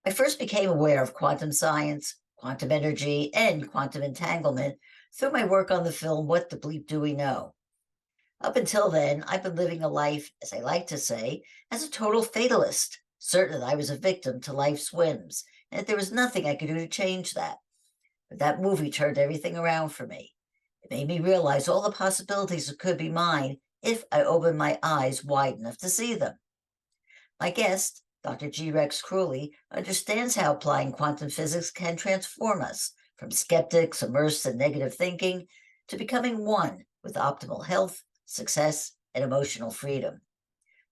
I first became aware of quantum science, quantum energy, and quantum entanglement through my work on the film What the Bleep Do We Know? Up until then, I've been living a life, as I like to say, as a total fatalist, certain that I was a victim to life's whims, and that there was nothing I could do to change that. But that movie turned everything around for me. It made me realize all the possibilities that could be mine if I opened my eyes wide enough to see them. My guest, Dr. G. Rex Kruhly, understands how applying quantum physics can transform us from skeptics immersed in negative thinking to becoming one with optimal health, success, and emotional freedom.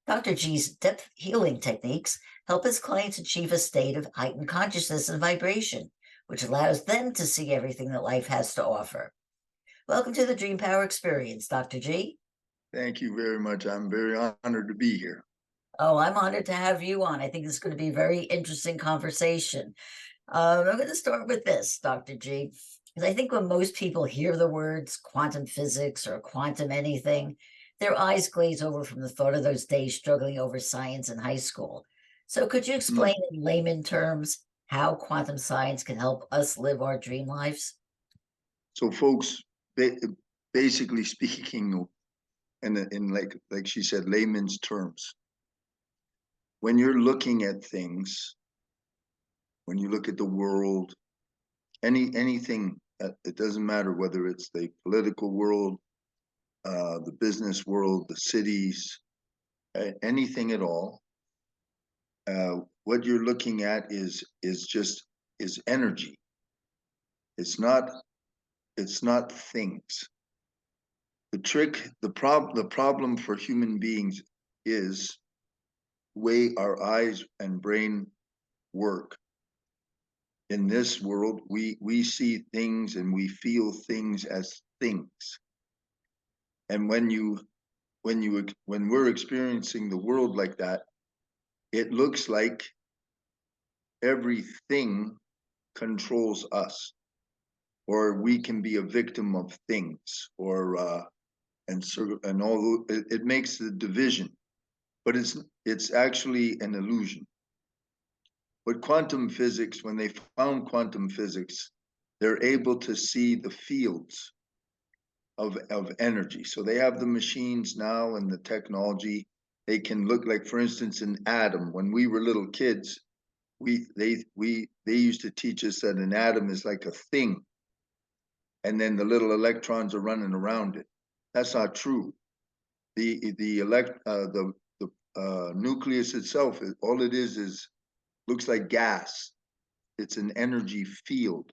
Dr. G's depth healing techniques help his clients achieve a state of heightened consciousness and vibration, which allows them to see everything that life has to offer. Welcome to the Dream Power Experience, Dr. G. Thank you very much. I'm very honored to be here. Oh, I'm honored to have you on. I think this is going to be a very interesting conversation. I'm going to start with this, Dr. G, because I think when most people hear the words quantum physics or quantum anything, their eyes glaze over from the thought of those days struggling over science in high school. So, could you Mm. explain in layman terms how quantum science can help us live our dream lives? So, folks, ba- basically speaking, in like she said, layman's terms, when you're looking at things, when you look at the world, anything, it doesn't matter whether it's the political world, the business world, the cities, anything at all. What you're looking at is energy. It's not it's not things. The problem for human beings is the way our eyes and brain work. In this world, we see things and we feel things as things. And when we're experiencing the world like that, it looks like everything controls us, or we can be a victim of things, or and all it makes the division, but it's actually an illusion. But quantum physics, when they found quantum physics, they're able to see the fields of energy. So they have the machines now and the technology. They can look like, for instance, an atom. When we were little kids, they used to teach us that an atom is like a thing, and then the little electrons are running around it. That's not true. The nucleus itself, all it is looks like gas. It's an energy field.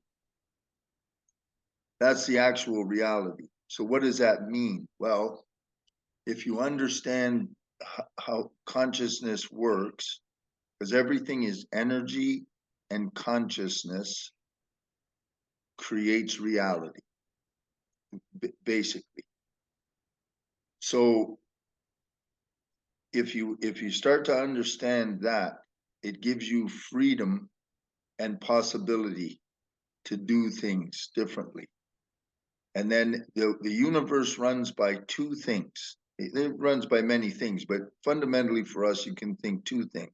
That's the actual reality. So what does that mean? Well, if you understand how consciousness works, because everything is energy and consciousness creates reality, basically. So if you start to understand that, it gives you freedom and possibility to do things differently. And then the universe runs by two things. It runs by many things, but fundamentally for us, you can think two things: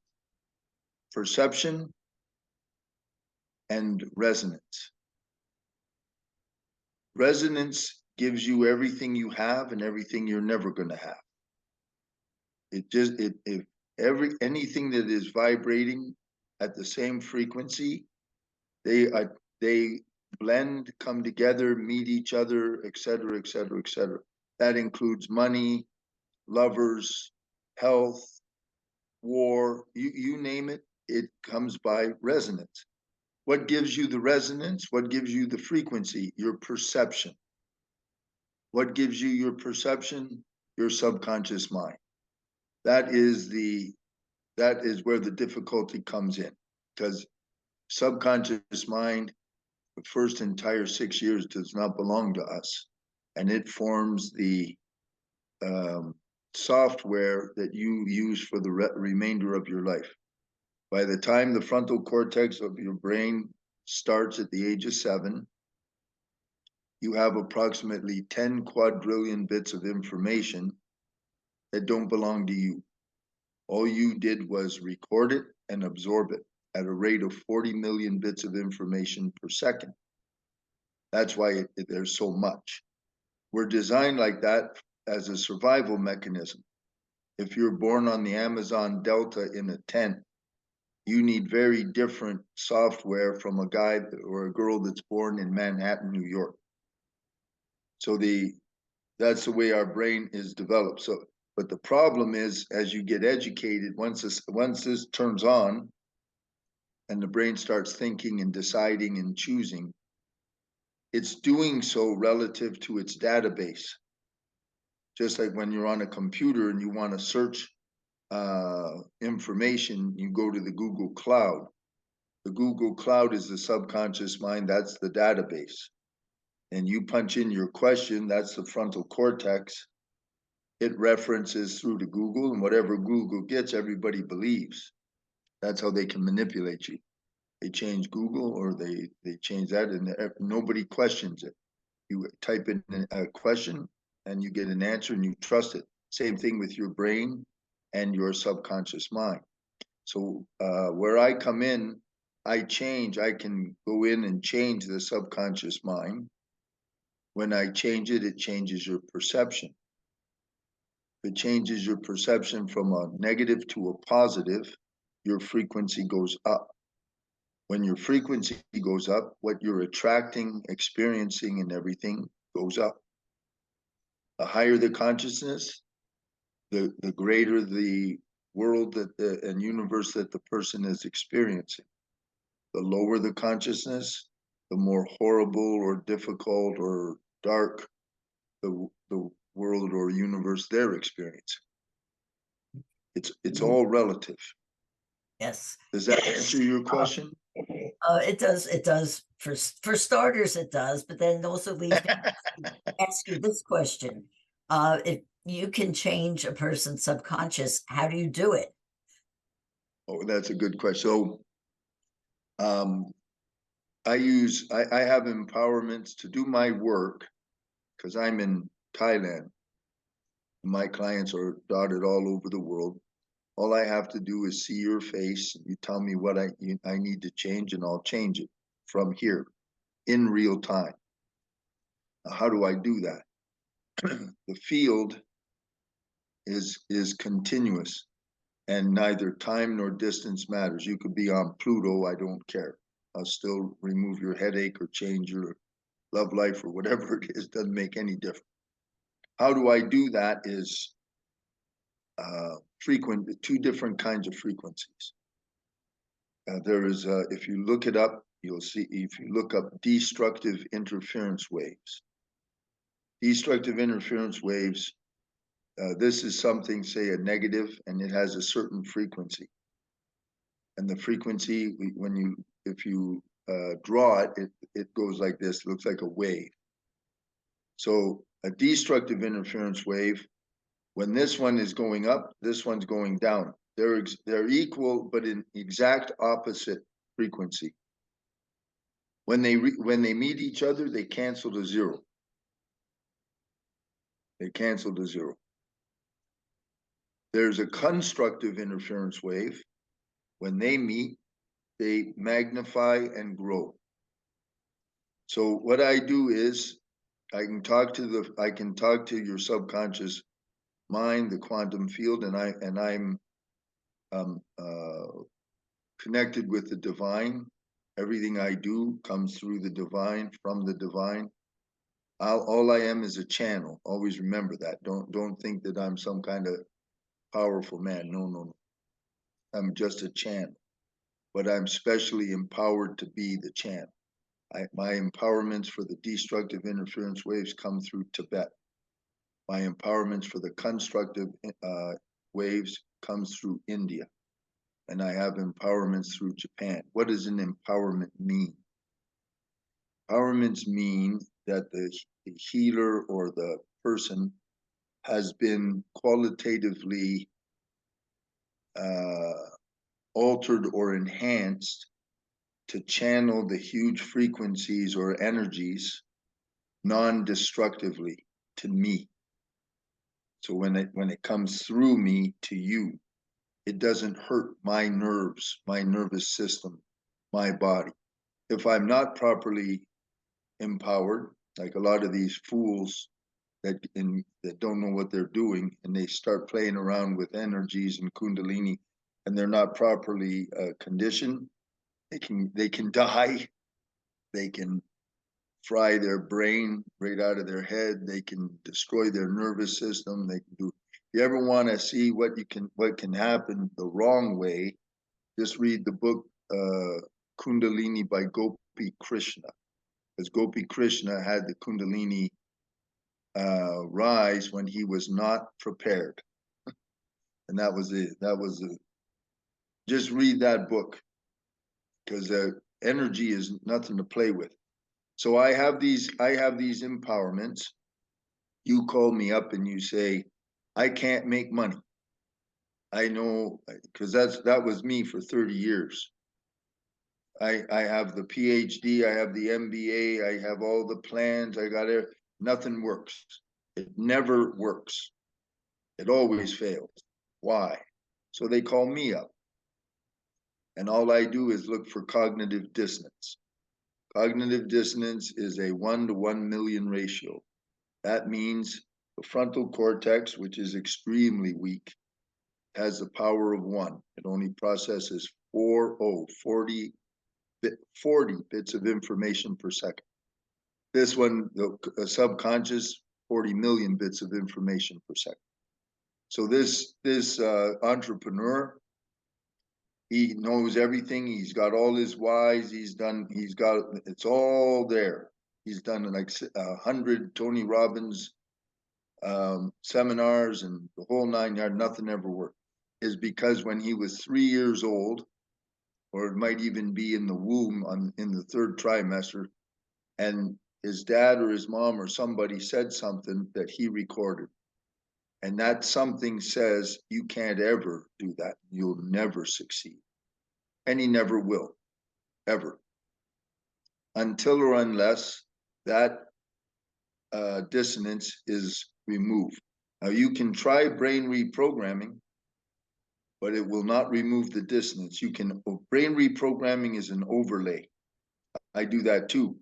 perception and resonance. Resonance gives you everything you have and everything you're never going to have. It just it if anything that is vibrating at the same frequency, they blend, come together, meet each other, etc., etc., etc. That includes money, lovers, health, war, you name it, it comes by resonance. What gives you the resonance? What gives you the frequency? Your perception. What gives you your perception? Your subconscious mind. That is where the difficulty comes in, because subconscious mind, the first entire 6 years does not belong to us, and it forms the software that you use for the remainder of your life. By the time the frontal cortex of your brain starts at the age of 7, you have approximately 10 quadrillion bits of information that don't belong to you. All you did was record it and absorb it. at a rate of 40 million bits of information per second. That's why there's so much. We're designed like that as a survival mechanism. If you're born on the Amazon Delta in a tent, you need very different software from a guy or a girl that's born in Manhattan, New York. So that's the way our brain is developed. So, but the problem is, as you get educated, once this turns on, and the brain starts thinking and deciding and choosing, it's doing so relative to its database. Just like when you're on a computer and you want to search information, you go to the Google Cloud. The Google Cloud is the subconscious mind, that's the database. And you punch in your question, that's the frontal cortex. It references through to Google, and whatever Google gets, everybody believes. That's how they can manipulate you. They change Google or they change that, and nobody questions it. You type in a question and you get an answer and you trust it. Same thing with your brain and your subconscious mind. So where I come in, I can go in and change the subconscious mind. When I change it, it changes your perception. If it changes your perception from a negative to a positive, your frequency goes up. When your frequency goes up, what you're attracting, experiencing, and everything goes up. The higher the consciousness, the greater the world and universe that the person is experiencing. The lower the consciousness, the more horrible or difficult or dark the world or universe they're experiencing. It's all relative. Yes. Does that answer your question? It does. It does. For starters, it does. But then it also leads me to ask you this question: if you can change a person's subconscious, how do you do it? Oh, that's a good question. So, I have empowerments to do my work because I'm in Thailand. My clients are dotted all over the world. All I have to do is see your face. You tell me what I need to change, and I'll change it from here in real time. Now, how do I do that? The field is continuous, and neither time nor distance matters. You could be on Pluto, I don't care. I'll still remove your headache or change your love life or whatever it is. Doesn't make any difference. How do I do that? Is two different kinds of frequencies. There is, if you look it up, you'll see, if you look up destructive interference waves. Destructive interference waves, this is something, say a negative, and it has a certain frequency. And the frequency, if you draw it, it goes like this, looks like a wave. So a destructive interference wave, when this one is going up, this one's going down. They're equal, but in exact opposite frequency. When they meet each other, they cancel to zero. They cancel to zero. There's a constructive interference wave. When they meet, they magnify and grow. So what I do is I can talk to your subconscious mind, the quantum field, and I'm connected with the divine. Everything I do comes through the divine, from the divine. All I am is a channel. Always remember that. Don't think that I'm some kind of powerful man. No. I'm just a channel. But I'm specially empowered to be the channel. My empowerments for the destructive interference waves come through Tibet. My empowerments for the constructive waves comes through India. And I have empowerments through Japan. What does an empowerment mean? Empowerments mean that the healer or the person has been qualitatively altered or enhanced to channel the huge frequencies or energies non-destructively to me. So when it comes through me to you, it doesn't hurt my nerves, my nervous system, my body. If I'm not properly empowered, like a lot of these fools that don't know what they're doing, and they start playing around with energies and kundalini, and they're not properly conditioned, they can die. They can fry their brain right out of their head. They can destroy their nervous system. They can do. If you ever want to see what can happen the wrong way, just read the book Kundalini by Gopi Krishna, because Gopi Krishna had the Kundalini rise when he was not prepared, and that was it. Just read that book, because energy is nothing to play with. So I have these empowerments. You call me up and you say, I can't make money. I know, because that was me for 30 years. I have the PhD, I have the MBA, I have all the plans, I got it. Nothing works. It never works. It always fails. Why? So they call me up. And all I do is look for cognitive dissonance. Cognitive dissonance is a 1 to 1 million ratio. That means the frontal cortex, which is extremely weak, has the power of 1. It only processes 40 bits of information per second. This one, the subconscious, 40 million bits of information per second. So this entrepreneur, he knows everything. He's got all his whys. It's all there. He's done like 100 Tony Robbins seminars and the whole 9 yards. Nothing ever worked. Is because when he was 3 years old, or it might even be in the womb in the 3rd trimester, and his dad or his mom or somebody said something that he recorded. And that something says, you can't ever do that. You'll never succeed. And he never will, ever. Until or unless that dissonance is removed. Now, you can try brain reprogramming, but it will not remove the dissonance. Brain reprogramming is an overlay. I do that too,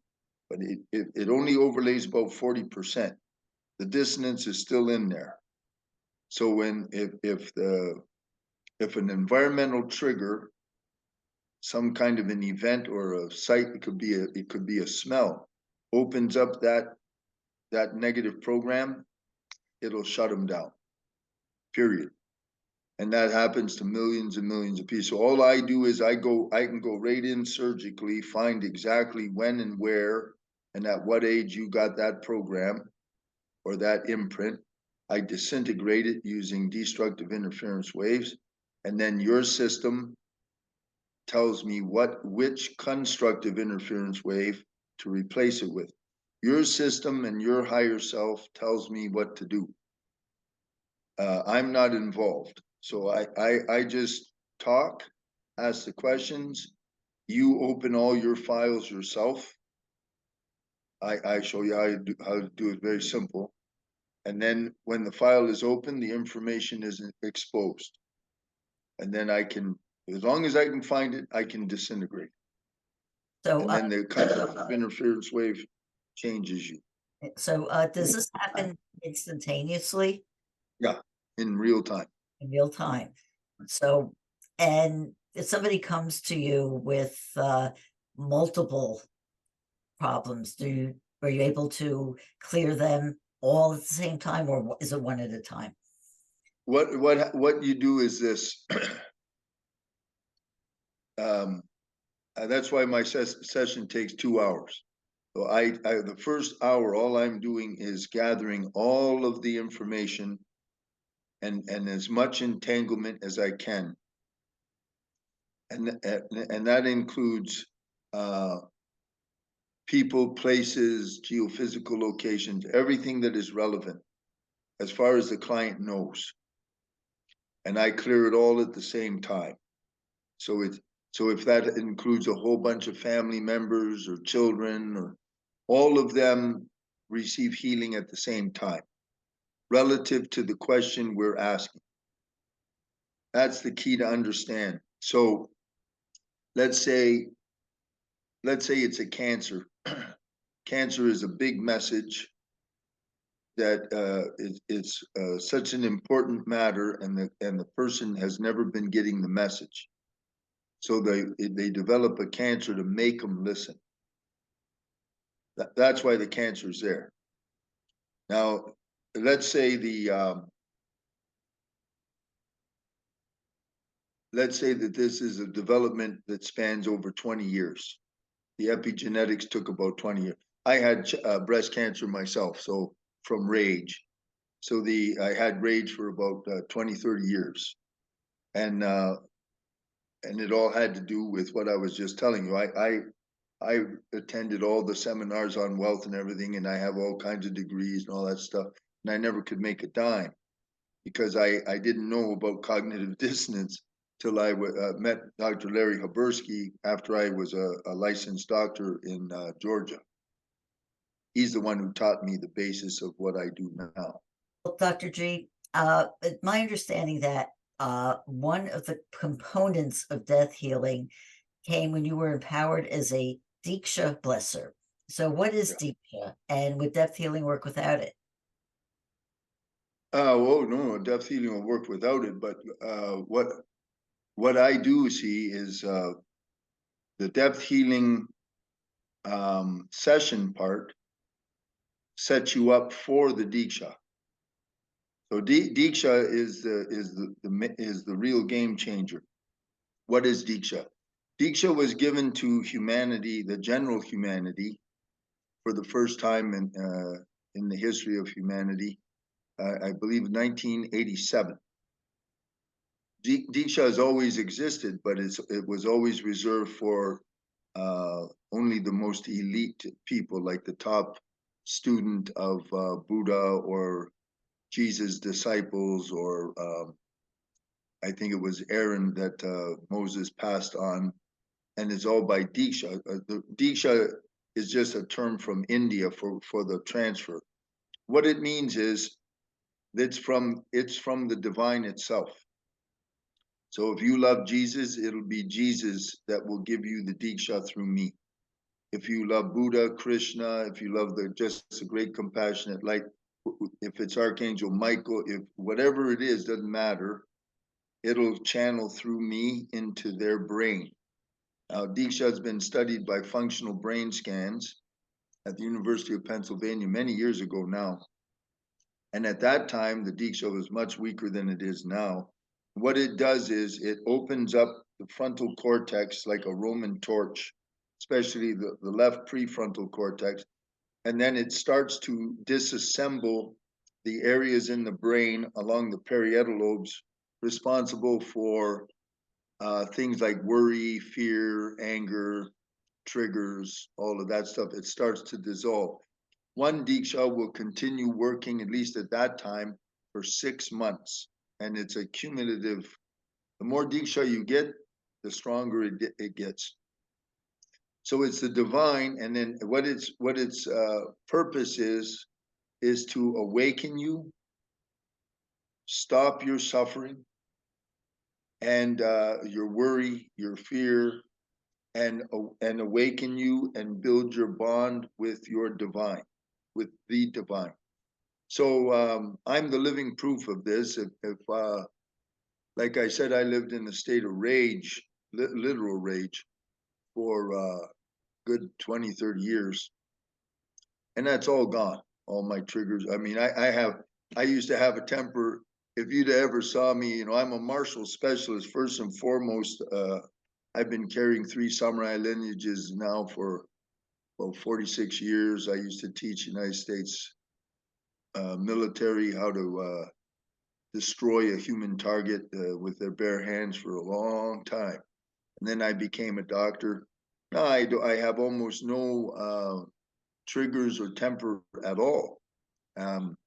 but it only overlays about 40%. The dissonance is still in there. So if an environmental trigger, some kind of an event or a sight, it could be a smell, opens up that negative program, it'll shut them down. Period. And that happens to millions and millions of people. So all I do is I can go right in surgically, find exactly when and where and at what age you got that program or that imprint. I disintegrate it using destructive interference waves, and then your system tells me which constructive interference wave to replace it with. Your system and your higher self tells me what to do. I'm not involved. So I just talk, ask the questions. You open all your files yourself. I show you how to do it, very simple. And then when the file is open, the information is exposed. And then as long as I can find it, I can disintegrate. So, And then the kind of interference wave changes you. does this happen instantaneously Yeah, in real time. in real time? So, and if somebody comes to you with multiple problems, are you able to clear them all at the same time, or is it one at a time? What you do is this. That's why my session takes 2 hours. So the first hour, all I'm doing is gathering all of the information and as much entanglement as I can. And that includes people, places, geophysical locations, everything that is relevant as far as the client knows. And I clear it all at the same time. So if that includes a whole bunch of family members or children, or all of them receive healing at the same time, relative to the question we're asking. That's the key to understand. So let's say, let's say it's a cancer. Cancer is a big message that it's such an important matter, and the person has never been getting the message. So they develop a cancer to make them listen. That's why the cancer is there. Now, let's say the let's say that this is a development that spans over 20 years. The epigenetics took about 20 years. I had breast cancer myself, so from rage. So I had rage for about 20, 30 years. And it all had to do with what I was just telling you. I attended all the seminars on wealth and everything, and I have all kinds of degrees and all that stuff. And I never could make a dime because I didn't know about cognitive dissonance till I met Dr. Larry Habersky after I was a licensed doctor in Georgia. He's the one who taught me the basis of what I do now. Well, Dr. G, my understanding that one of the components of death healing came when you were empowered as a Diksha blesser. So, what is Yeah. Diksha, and would death healing work without it? Well, no, death healing will work without it. But what I do see is the depth healing session part sets you up for the Diksha. So Diksha is the real game changer. What is Diksha? Diksha was given to humanity, the general humanity, for the first time in the history of humanity. I believe 1987. Diksha has always existed, but it was always reserved for only the most elite people, like the top student of Buddha or Jesus' disciples, or I think it was Aaron that Moses passed on, and it's all by Diksha. The Diksha is just a term from India for the transfer. What it means is it's from the divine itself. So if you love Jesus, it'll be Jesus that will give you the Diksha through me. If you love Buddha, Krishna, if you love the just a great compassionate light, if it's Archangel Michael, if whatever it is, doesn't matter, it'll channel through me into their brain. Now, Diksha has been studied by functional brain scans at the University of Pennsylvania many years ago now. And at that time, the Diksha was much weaker than it is now. What it does is it opens up the frontal cortex like a Roman torch, especially the left prefrontal cortex. And then it starts to disassemble the areas in the brain along the parietal lobes responsible for things like worry, fear, anger, triggers, all of that stuff. It starts to dissolve. One Diksha will continue working, at least at that time, for 6 months. And it's a cumulative, the more Diksha you get, the stronger it gets. So it's the divine, and then what its purpose is to awaken you, stop your suffering, and your worry, your fear, and awaken you and build your bond with your divine, with the divine. So I'm the living proof of this. If like I said, I lived in a state of rage, literal rage, for good 20, 30 years. And that's all gone, all my triggers. I mean, I used to have a temper. If you'd ever saw me, I'm a martial specialist, first and foremost. I've been carrying 3 samurai lineages now for about 46 years. I used to teach United States military how to destroy a human target with their bare hands for a long time. And then I became a doctor. Now I have almost no triggers or temper at all. Um,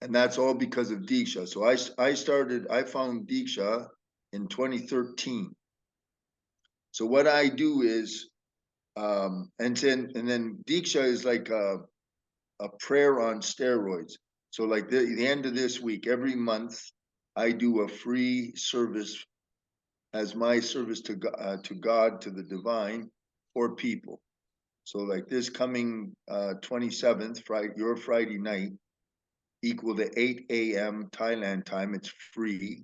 and that's all because of Diksha. So I found Diksha in 2013. So what I do is, and then Diksha is like a prayer on steroids. So like the end of this week, every month, I do a free service as my service to God, to the divine, for people. So like this coming 27th, Friday, your Friday night, equal to 8 a.m. Thailand time. It's free.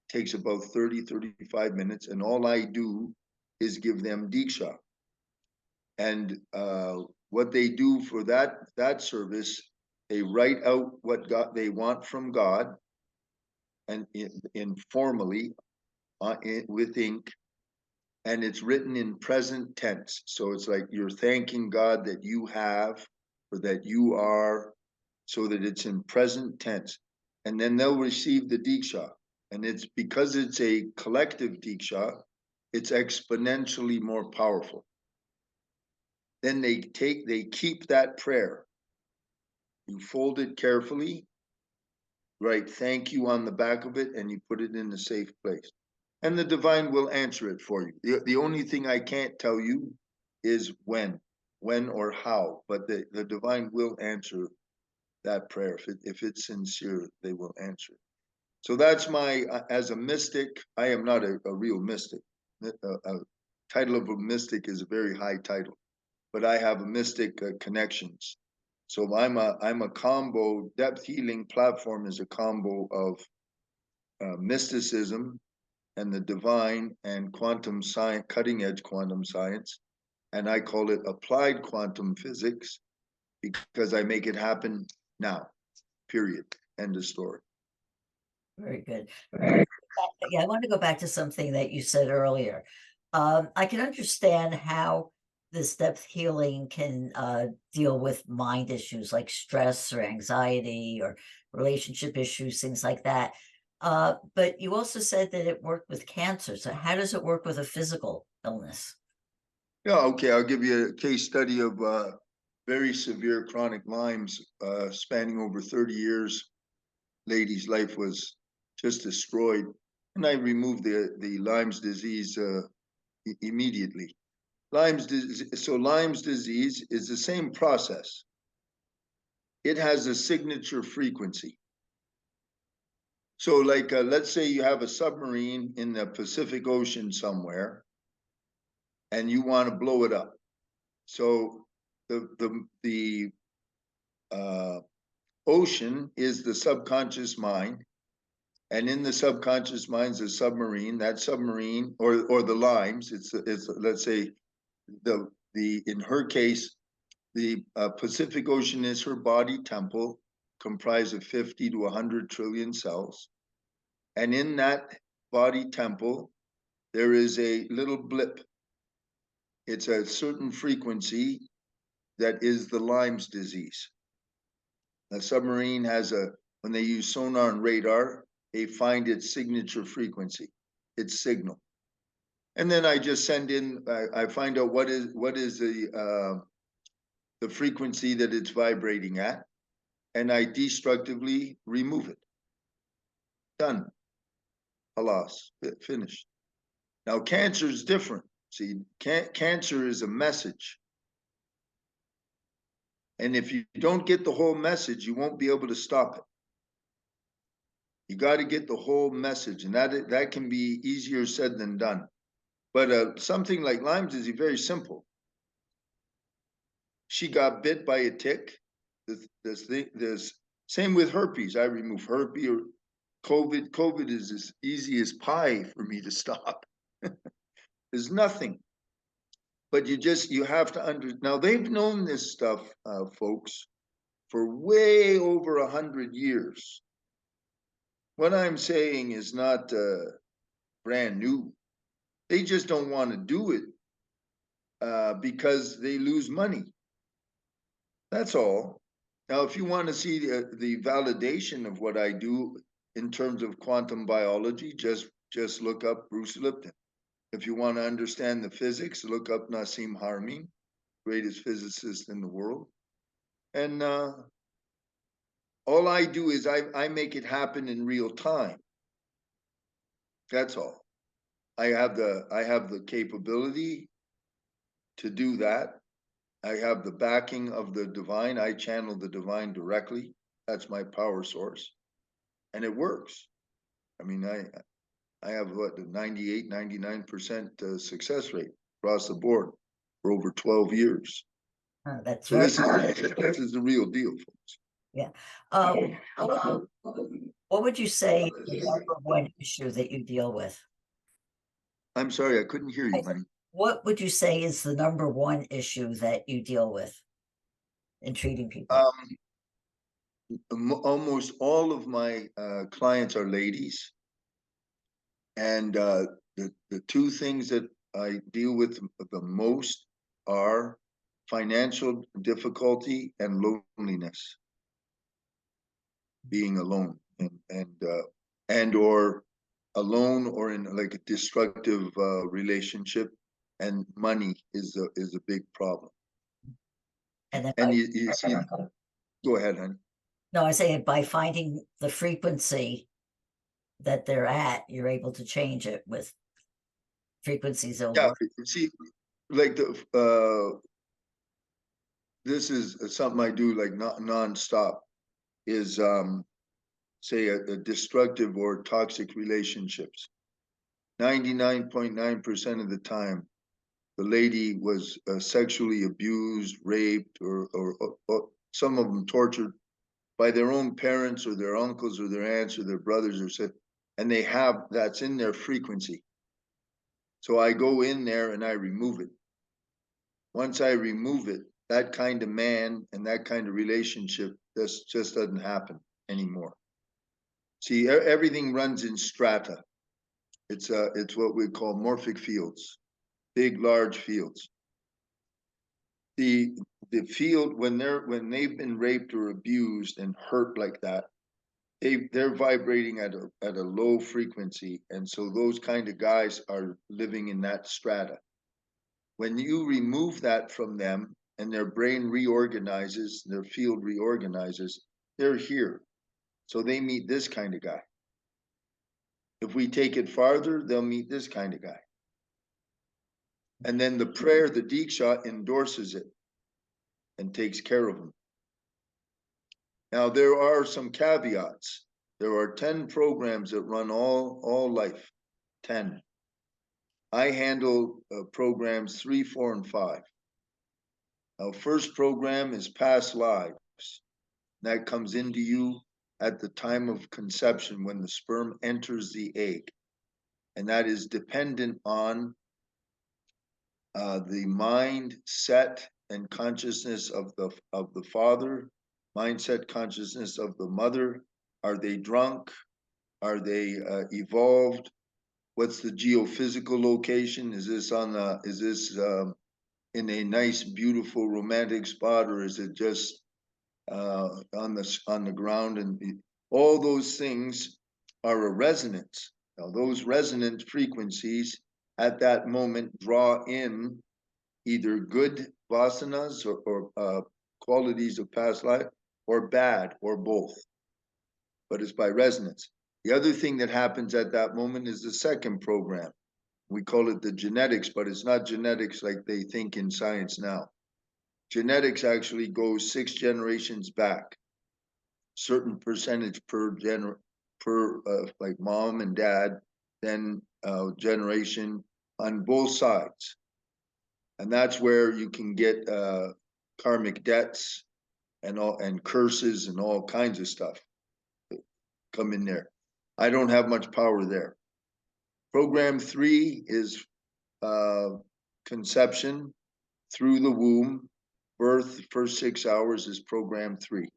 Takes about 35 minutes. And all I do is give them Diksha. And what they do for that service, they write out what God they want from God, and informally with ink, and it's written in present tense. So it's like you're thanking God that you have, or that you are, so that it's in present tense. And then they'll receive the Diksha. And it's because it's a collective Diksha, it's exponentially more powerful. Then they keep that prayer. You fold it carefully, write thank you on the back of it, and you put it in a safe place. And the divine will answer it for you. The only thing I can't tell you is when or how, but the divine will answer that prayer. If it's sincere, they will answer. So that's my, as a mystic, I am not a real mystic. A title of a mystic is a very high title, but I have a mystic connections. So I'm a combo. Depth healing platform is a combo of mysticism and the divine and quantum science, cutting edge quantum science. And I call it applied quantum physics because I make it happen now, period. End of story. Very good. Yeah, I want to go back to something that you said earlier. I can understand how this depth healing can deal with mind issues like stress or anxiety or relationship issues, things like that. But you also said that it worked with cancer. So how does it work with a physical illness? Yeah, okay. I'll give you a case study of very severe chronic Lyme's spanning over 30 years. Lady's life was just destroyed. And I removed the Lyme's disease immediately. Lyme's disease is the same process. It has a signature frequency. So like, let's say you have a submarine in the Pacific Ocean somewhere and you want to blow it up. So the ocean is the subconscious mind, and in the subconscious mind is a submarine. That submarine, or the limes, it's let's say the in her case, the Pacific Ocean is her body temple, comprised of 50 to 100 trillion cells, and in that body temple there is a little blip. It's a certain frequency that is the Lyme's disease. A submarine has when they use sonar and radar, they find its signature frequency, its signal. And then I just send in, I find out what is the frequency that it's vibrating at, and I destructively remove it. Done. Halas, finished. Now cancer is different. See, cancer is a message. And if you don't get the whole message, you won't be able to stop it. You got to get the whole message, and that can be easier said than done. But something like Lyme's disease, very simple. She got bit by a tick. This same with herpes. I remove herpes or COVID. COVID is as easy as pie for me to stop. There's nothing. But you have to now they've known this stuff, folks, for way over 100 years. What I'm saying is not brand new. They just don't want to do it because they lose money. That's all. Now, if you want to see the validation of what I do in terms of quantum biology, just look up Bruce Lipton. If you want to understand the physics, look up Nassim Haramein, greatest physicist in the world. And all I do is I make it happen in real time. That's all. I have the capability to do that. I have the backing of the divine. I channel the divine directly. That's my power source. And it works. I mean, I have what, 98, 99% success rate across the board for over 12 years. That's So very, this is the real deal, folks. yeah. What would you say is the number one issue that you deal with? I'm sorry, I couldn't hear I you, said, honey. what would you say is the number one issue that you deal with in treating people? Um, Almost all of my clients are ladies, and the two things that I deal with the most are financial difficulty and loneliness, being alone, and or alone or in like a destructive relationship, and money is a big problem. And then And you see, go ahead, honey. no, I say by finding the frequency that they're at, you're able to change it with frequencies Yeah, over. see, like this is something I do like not nonstop. Is say a destructive or toxic relationships. 99.9% of the time, the lady was sexually abused, raped, or some of them tortured by their own parents or their uncles or their aunts or their brothers or said, and they have that's in their frequency. So I go in there and I remove it. Once I remove it, that kind of man and that kind of relationship just doesn't happen anymore. See, everything runs in strata. It's what we call morphic fields, big, large fields. The the field when they've been raped or abused and hurt like that, they're vibrating at a low frequency, and so those kind of guys are living in that strata. When you remove that from them and their brain reorganizes, their field reorganizes, they're here. So they meet this kind of guy. If we take it farther, they'll meet this kind of guy. And then the prayer, the Diksha endorses it and takes care of them. Now, there are some caveats. There are 10 programs that run all life, 10. I handle programs 3, 4, and 5. Now, first program is past lives. That comes into you at the time of conception when the sperm enters the egg. And that is dependent on the mindset and consciousness of the father, mindset consciousness of the mother. Are they drunk? Are they evolved? What's the geophysical location? Is this in a nice, beautiful, romantic spot, or is it just on the ground? And all those things are a resonance. Now, those resonant frequencies at that moment draw in either good vasanas or qualities of past life, or bad, or both. But it's by resonance. The other thing that happens at that moment is the second program. We call it the genetics, but it's not genetics like they think in science now. Genetics actually goes 6 generations back, certain percentage per like mom and dad, then generation on both sides. And that's where you can get karmic debts and curses and all kinds of stuff come in there. I don't have much power there. Program 3 is conception through the womb. Birth, the first 6 hours is program 3.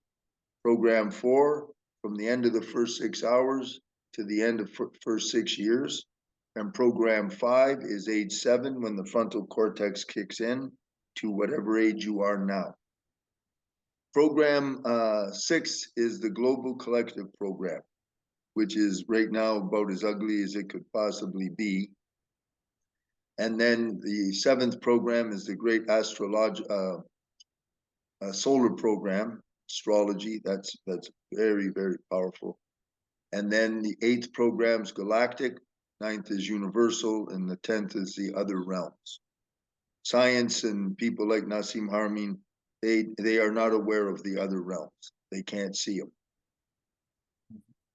Program 4, from the end of the first 6 hours to the end of first 6 years. And program 5 is age 7, when the frontal cortex kicks in, to whatever age you are now. Program 6 is the global collective program, which is right now about as ugly as it could possibly be. And then the 7th program is the great solar program, astrology. That's very, very powerful. And then the 8th program is galactic, 9th is universal, and the 10th is the other realms. Science and people like Nassim Haramein, they are not aware of the other realms. They can't see them.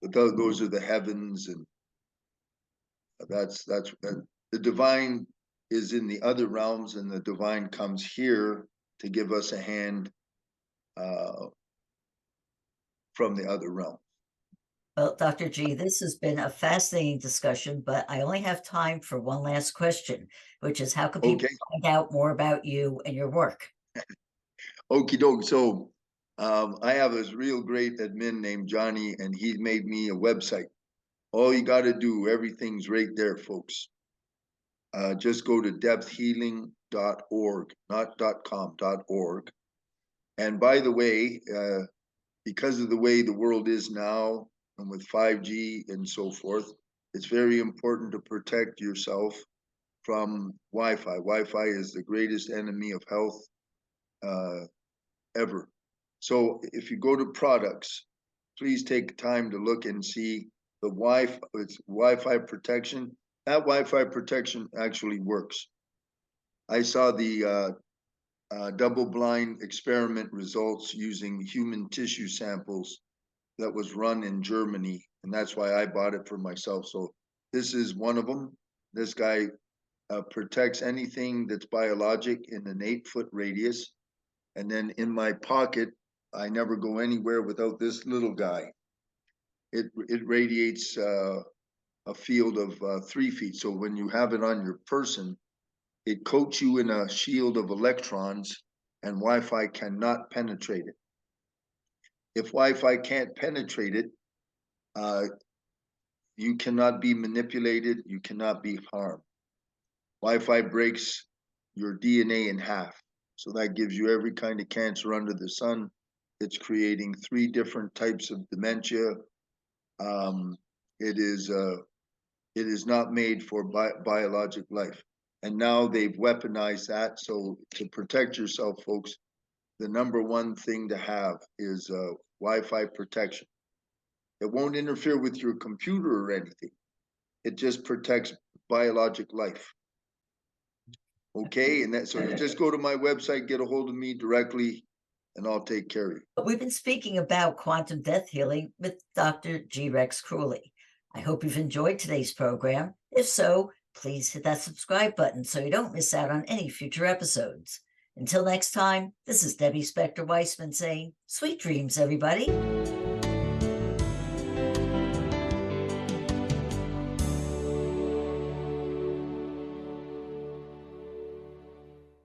But those are the heavens and That's the divine is in the other realms, and the divine comes here to give us a hand uh, from the other realm. Well, Dr. G, this has been a fascinating discussion, but I only have time for one last question, which is how can people Okay, find out more about you and your work? okie doke. So I have this real great admin named Johnny, and he made me a website. All you got to do, everything's right there, folks. Just go to depthhealing.org, not .com, .org. And by the way, because of the way the world is now, and with 5G and so forth, it's very important to protect yourself from Wi-Fi. Wi-Fi is the greatest enemy of health uh, ever. So if you go to products, please take time to look and see the Wi-Fi, it's Wi-Fi protection. That Wi-Fi protection actually works. I saw the double-blind experiment results using human tissue samples that was run in Germany, and that's why I bought it for myself. So this is one of them. This guy protects anything that's biologic in an 8-foot radius. And then in my pocket, I never go anywhere without this little guy. It radiates a field of 3 feet. So when you have it on your person, it coats you in a shield of electrons, and Wi-Fi cannot penetrate it. If Wi-Fi can't penetrate it, uh, you cannot be manipulated, you cannot be harmed. Wi-Fi breaks your DNA in half. So that gives you every kind of cancer under the sun. It's creating 3 different types of dementia. Um, it is not made for biologic life. And now they've weaponized that. So to protect yourself, folks, the number one thing to have is Wi-Fi protection. It won't interfere with your computer or anything. It just protects biologic life. Okay, and that, so you just go to my website, get a hold of me directly, and I'll take care of you. We've been speaking about quantum death healing with Dr. G. Rex Kruhly. I hope you've enjoyed today's program. If so, please hit that subscribe button so you don't miss out on any future episodes. Until next time, this is Debbie Spector Weissman saying, sweet dreams, everybody.